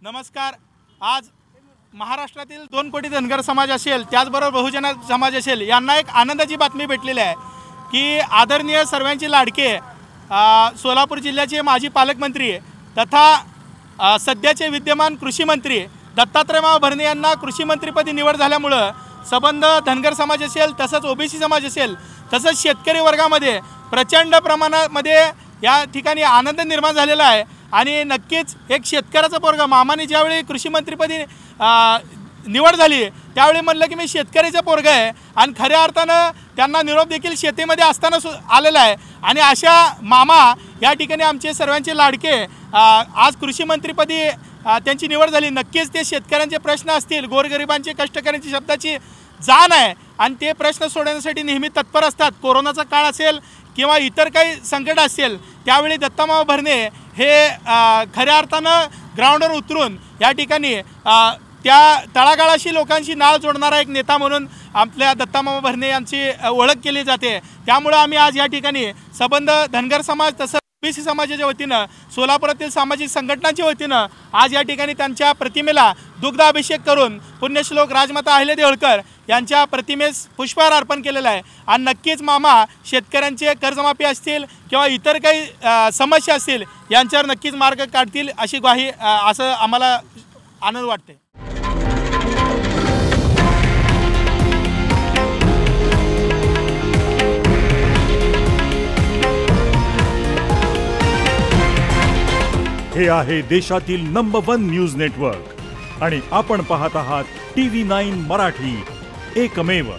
नमस्कार। आज महाराष्ट्रातील 2 कोटी धनगर समाज असेल, त्याचबरोबर बहुजन समाज असेल, यांना एक आनंदाची बातमी भेटलेली आहे की आदरणीय सर्वांचे लाडके सोलापूर जिल्ह्याचे माजी पालकमंत्री तथा सध्याचे विद्यमान कृषी मंत्री दत्तात्रय मामा भरणे यांना कृषी मंत्रीपदी निवड झाल्यामुळे संबंध धनगर समाज असेल, तसंच ओबीसी समाज असेल, तसंच शेतकरी वर्गामध्ये प्रचंड प्रमाणामध्ये या ठिकाणी आनंद निर्माण झालेला आहे। आणि नक्कीच एक शेतकऱ्याचा पोरगा मामाने ज्यावेळी कृषी मंत्रीपदी निवड झाली त्यावेळी म्हणलं की मी शेतकऱ्याचा पोरगा आहे आणि खऱ्या अर्थानं त्यांना निरोप देखील शेतीमध्ये असताना आलेला आहे। आणि अशा मामा या ठिकाणी आमचे सर्वांचे लाडके आज कृषी मंत्रीपदी त्यांची निवड झाली। नक्कीच ते शेतकऱ्यांचे प्रश्न असतील, गोरगरिबांचे कष्टकऱ्यांची शब्दाची जाण आहे आणि ते प्रश्न सोडवण्यासाठी नेहमी तत्पर असतात। कोरोनाचा काळ असेल किंवा इतर काही संकट असेल त्यावेळी दत्तामामा भरणे हे खऱ्या अर्थानं ग्राउंडवर उतरून या ठिकाणी त्या तळागाळाशी लोकांशी नाळ जोडणारा एक नेता म्हणून आपल्या दत्तामामा भरणे यांची ओळख केली जाते। त्यामुळे आम्ही आज या ठिकाणी संबंध धनगर समाज तसंच ओबीसी समाजाच्या वतीनं, सोलापुरातील सामाजिक संघटनांच्या वतीनं आज या ठिकाणी त्यांच्या प्रतिमेला दुग्धाभिषेक करून पुण्यश्लोक राजमाता अहिल्यादेवी होळकर यांच्या प्रतिमेस पुष्पहार अर्पण केलेला आहे। आणि नक्कीच मामा शेतकऱ्यांचे कर्जमाफी असतील किंवा इतर काही समस्या असतील यांच्यावर नक्कीच मार्ग काढतील अशी ग्वाही असं आम्हाला आनंद वाटते। हे आहे देशातील नंबर 1 न्यूज नेटवर्क आणि आपण पाहत आहात TV9 मराठी, एकमेव।